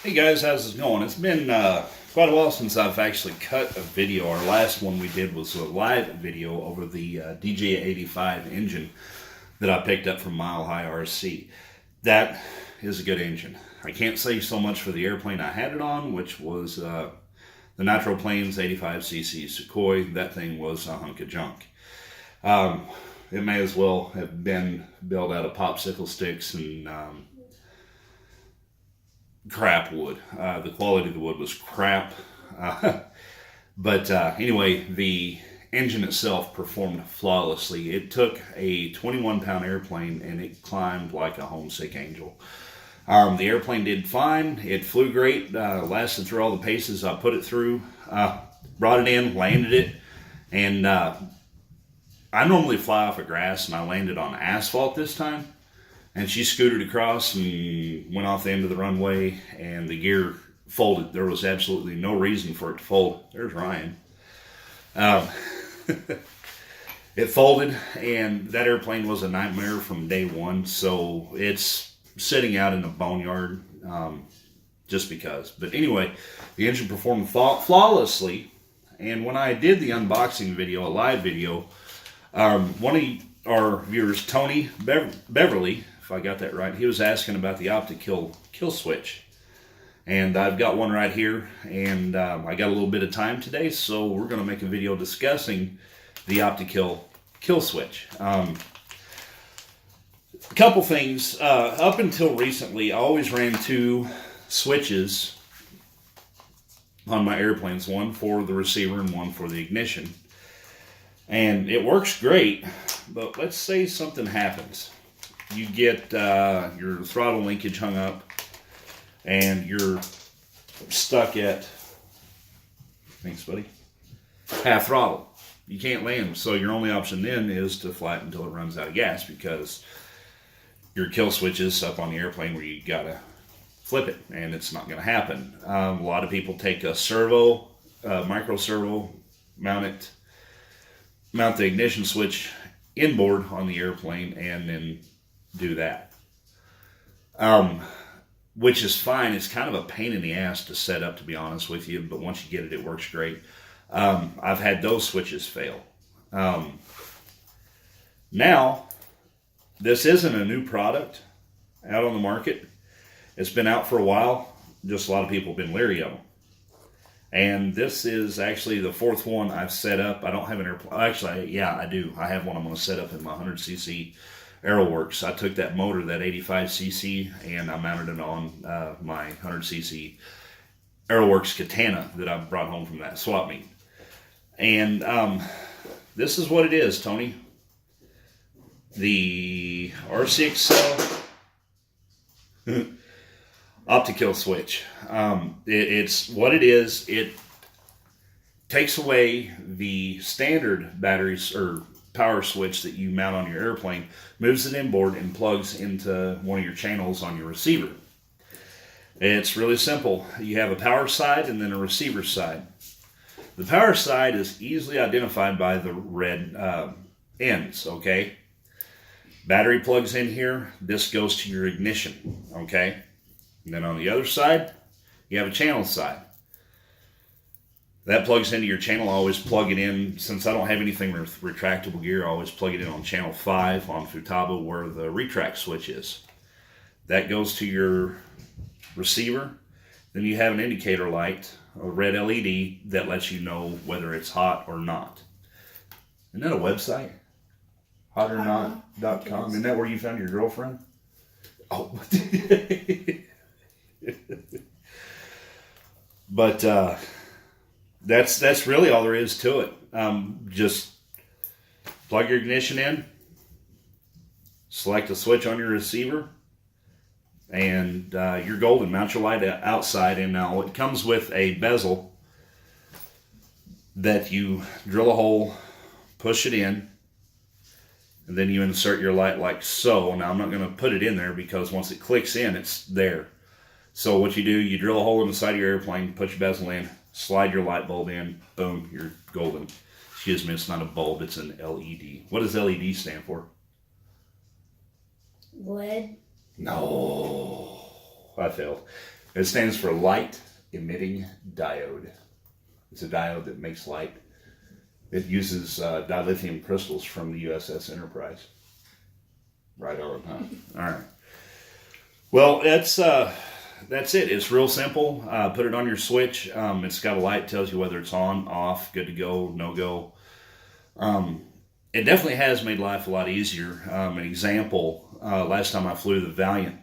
Hey guys, how's it going? It's been quite a while since I've actually cut a video. Our last one we did was a live video over the DJ85 engine that I picked up from Mile High RC. That is a good engine. I can't say so much for the airplane I had it on, which was the Nitro Planes 85cc Sukhoi. That thing was a hunk of junk. It may as well have been built out of popsicle sticks and crap wood. The quality of the wood was crap. But anyway, the engine itself performed flawlessly. It took a 21-pound airplane and it climbed like a homesick angel. The airplane did fine. It flew great, lasted through all the paces I put it through, brought it in, landed it, and I normally fly off of grass and I landed on asphalt this time. And she scooted across and went off the end of the runway, and the gear folded. There was absolutely no reason for it to fold. There's Ryan. It folded, and that airplane was a nightmare from day one, so it's sitting out in the boneyard just because. But anyway, the engine performed flawlessly, and when I did the unboxing video, a live video, one of our viewers, Tony Beverly, if I got that right, he was asking about the Optical kill switch. And I've got one right here, and I got a little bit of time today, so we're going to make a video discussing the Optical kill switch. A couple things. Up until recently, I always ran two switches on my airplanes, one for the receiver and one for the ignition. And it works great, but let's say something happens. You get your throttle linkage hung up and you're stuck at, thanks buddy, half throttle. You can't land, so your only option then is to fly it until it runs out of gas, because your kill switch is up on the airplane where you gotta flip it, and it's not gonna happen. A lot of people take a servo, micro servo, mount the ignition switch inboard on the airplane and then do that, which is fine. It's kind of a pain in the ass to set up, to be honest with you, but once you get it, it works great. I've had those switches fail. Now, this isn't a new product out on the market. It's been out for a while. Just a lot of people have been leery of them. And this is actually the fourth one I've set up. I don't have an airplane. Actually, yeah, I do. I have one I'm going to set up in my 100cc Aeroworks. I took that motor, that 85cc, and I mounted it on my 100cc Aeroworks Katana that I brought home from that swap meet. And this is what it is, Tony. The Rcexl Optical switch. It's what it is. It takes away the standard batteries or power switch that you mount on your airplane, moves it inboard and plugs into one of your channels on your receiver. It's really simple. You have a power side and then a receiver side. The power side is easily identified by the red ends, okay? Battery plugs in here. This goes to your ignition, okay? And then on the other side, you have a channel side. That plugs into your channel. I always plug it in. Since I don't have anything with retractable gear, I always plug it in on channel 5 on Futaba, where the retract switch is. That goes to your receiver. Then you have an indicator light, a red LED, that lets you know whether it's hot or not. Isn't that a website? Hotornot.com. Isn't that where you found your girlfriend? Oh. But that's really all there is to it. Just plug your ignition in, select a switch on your receiver, and you're golden. Mount your light outside, and now it comes with a bezel that you drill a hole, push it in, and then you insert your light like so. Now I'm not going to put it in there because once it clicks in, it's there. So what you do, you drill a hole in the side of your airplane, put your bezel in, slide your light bulb in, boom, you're golden. Excuse me, it's not a bulb, it's an LED. What does LED stand for? Wood. No, I failed. It stands for light emitting diode. It's a diode that makes light. It uses dilithium crystals from the USS Enterprise. Right on, huh? All right. Well, that's it. It's real simple. Put it on your switch. It's got a light, tells you whether it's on, off, good to go, no go. It definitely has made life a lot easier. An example, last time I flew the Valiant,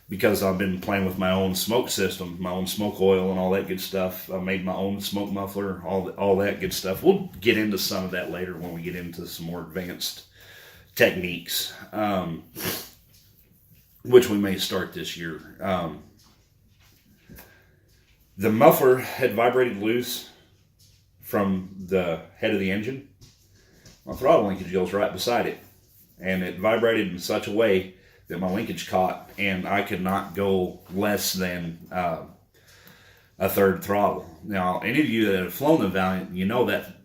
because I've been playing with my own smoke system, my own smoke oil and all that good stuff. I made my own smoke muffler, all that good stuff. We'll get into some of that later when we get into some more advanced techniques, which we may start this year. The muffler had vibrated loose from the head of the engine. My throttle linkage goes right beside it, and it vibrated in such a way that my linkage caught, and I could not go less than a third throttle. Now, any of you that have flown the Valiant, you know that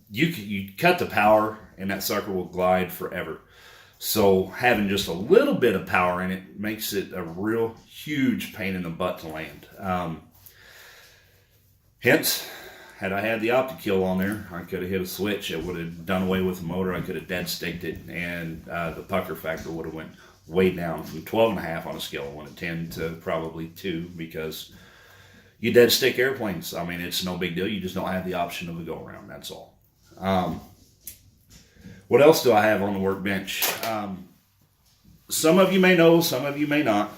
you cut the power, and that sucker will glide forever. So having just a little bit of power in it makes it a real huge pain in the butt to land. Hence, had I had the Optical on there, I could have hit a switch. It would have done away with the motor. I could have dead staked it, and the pucker factor would have went way down from 12.5 on a scale of 1 to 10 to probably 2, because you dead stick airplanes. I mean, it's no big deal. You just don't have the option of a go around. That's all. What else do I have on the workbench? Some of you may know, some of you may not.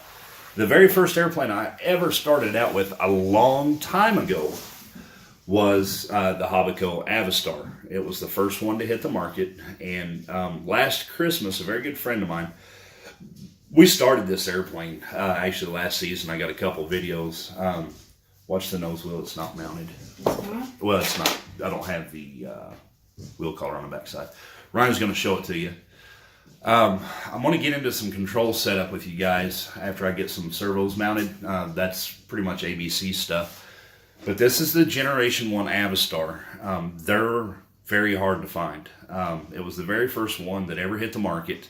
The very first airplane I ever started out with a long time ago was the Hobbico Avistar. It was the first one to hit the market, and last Christmas, a very good friend of mine, we started this airplane. Actually, last season, I got a couple videos. Watch the nose wheel, it's not mounted. Well, it's not. I don't have the wheel collar on the backside. Ryan's going to show it to you. I'm going to get into some control setup with you guys after I get some servos mounted. That's pretty much ABC stuff. But this is the Generation 1 Avistar. They're very hard to find. It was the very first one that ever hit the market.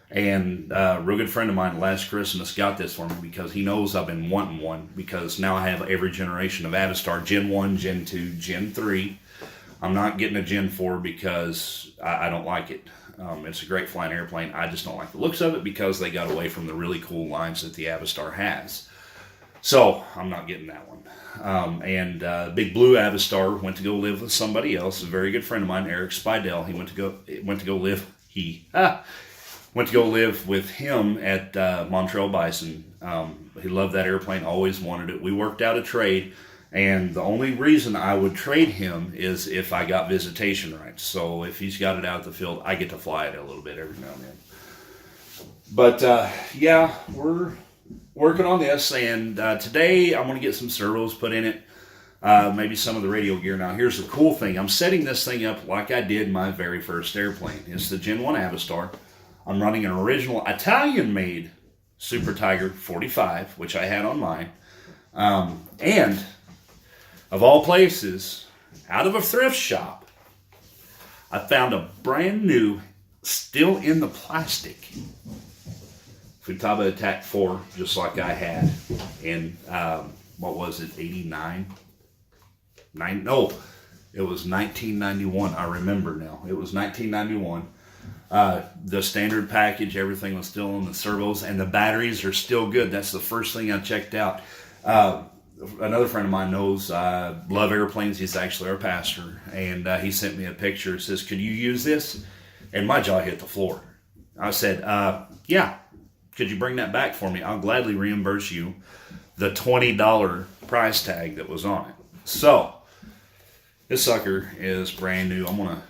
And a real good friend of mine last Christmas got this for me because he knows I've been wanting one, because now I have every generation of Avistar, Gen 1, Gen 2, Gen 3. I'm not getting a Gen 4 because I don't like it. It's a great flying airplane. I just don't like the looks of it because they got away from the really cool lines that the Avistar has. So I'm not getting that one. Big Blue Avistar went to go live with somebody else, a very good friend of mine, Eric Spidell. He went to go live with him at Montreal Bison. He loved that airplane, always wanted it. We worked out a trade, and the only reason I would trade him is if I got visitation rights. So if he's got it out of the field, I get to fly it a little bit every now and then. But yeah, we're working on this, and today I'm going to get some servos put in it, maybe some of the radio gear. Now here's the cool thing. I'm setting this thing up like I did my very first airplane. It's the Gen 1 Avistar. I'm running an original Italian-made Super Tiger 45, which I had on mine. And, of all places, out of a thrift shop, I found a brand new, still in the plastic, Futaba Attack 4, just like I had in, what was it, 89? No, it was 1991. I remember now. It was 1991. The standard package, everything was still on the servos, and the batteries are still good. That's the first thing I checked out. Another friend of mine knows I love airplanes. He's actually our pastor, and he sent me a picture. It says, "Could you use this?" And my jaw hit the floor. I said, yeah. Could you bring that back for me? I'll gladly reimburse you the $20 price tag that was on it. So, this sucker is brand new. I'm going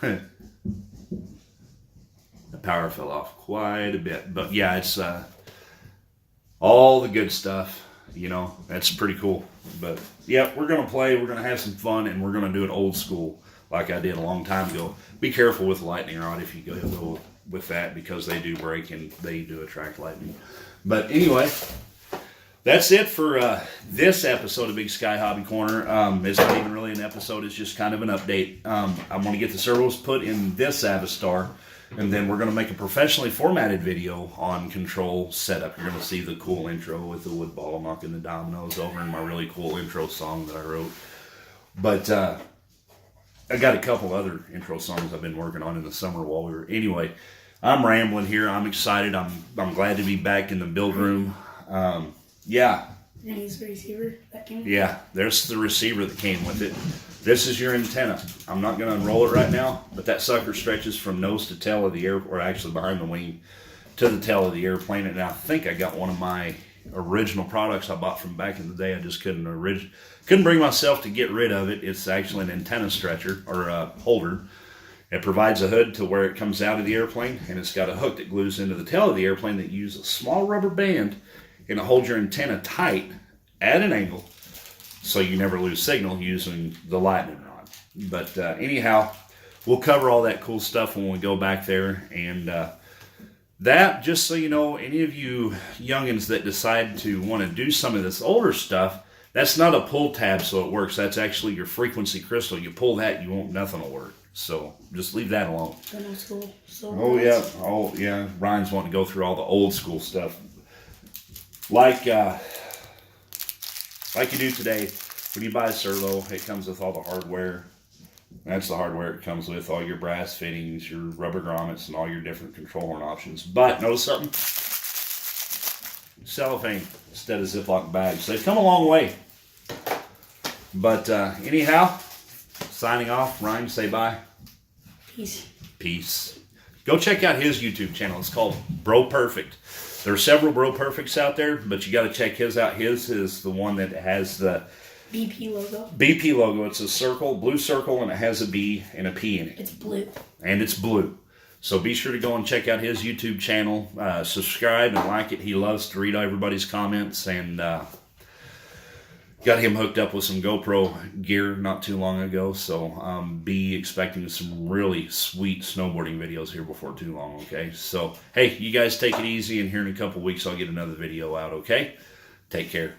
to... The power fell off quite a bit. But yeah, it's all the good stuff. You know, that's pretty cool. But yeah, we're going to play. We're going to have some fun, and we're going to do it old school like I did a long time ago. Be careful with lightning rod if you go with that, because they do break and they do attract lightning. But anyway, that's it for this episode of Big Sky Hobby Corner. It's not even really an episode. It's just kind of an update. I'm going to get the servos put in this Avistar. And then we're going to make a professionally formatted video on control setup. You're going to see the cool intro with the wood ball knocking the dominoes over in my really cool intro song that I wrote. But I got a couple other intro songs I've been working on in the summer while we were... Anyway, I'm rambling here. I'm excited. I'm glad to be back in the build room. Yeah. And use the receiver that came with it? Yeah, there's the receiver that came with it. This is your antenna. I'm not going to unroll it right now, but that sucker stretches from nose to tail of the air, or actually behind the wing to the tail of the airplane. And I think I got one of my original products I bought from back in the day. I just couldn't bring myself to get rid of it. It's actually an antenna stretcher or a holder. It provides a hood to where it comes out of the airplane, and it's got a hook that glues into the tail of the airplane that uses a small rubber band, and it holds your antenna tight at an angle so you never lose signal using the lightning rod. But anyhow, we'll cover all that cool stuff when we go back there. And that, just so you know, any of you youngins that decide to want to do some of this older stuff, that's not a pull tab so it works. That's actually your frequency crystal. You pull that, nothing will work. So just leave that alone. Old school. Oh yeah, Ryan's wanting to go through all the old school stuff. Like you do today, when you buy a servo, it comes with all the hardware. That's the hardware it comes with, all your brass fittings, your rubber grommets, and all your different control horn options. But notice something? Cellophane instead of Ziploc bags. They've come a long way. But anyhow, signing off. Ryan, say bye. Peace. Peace. Go check out his YouTube channel. It's called Bro Perfect. There are several Bro Perfects out there, but you got to check his out. His is the one that has the BP logo. BP logo. It's a circle, blue circle, and it has a B and a P in it. It's blue. And it's blue. So be sure to go and check out his YouTube channel. Subscribe and like it. He loves to read everybody's comments, and got him hooked up with some GoPro gear not too long ago. So be expecting some really sweet snowboarding videos here before too long, okay? So, hey, you guys take it easy, and here in a couple weeks I'll get another video out, okay? Take care.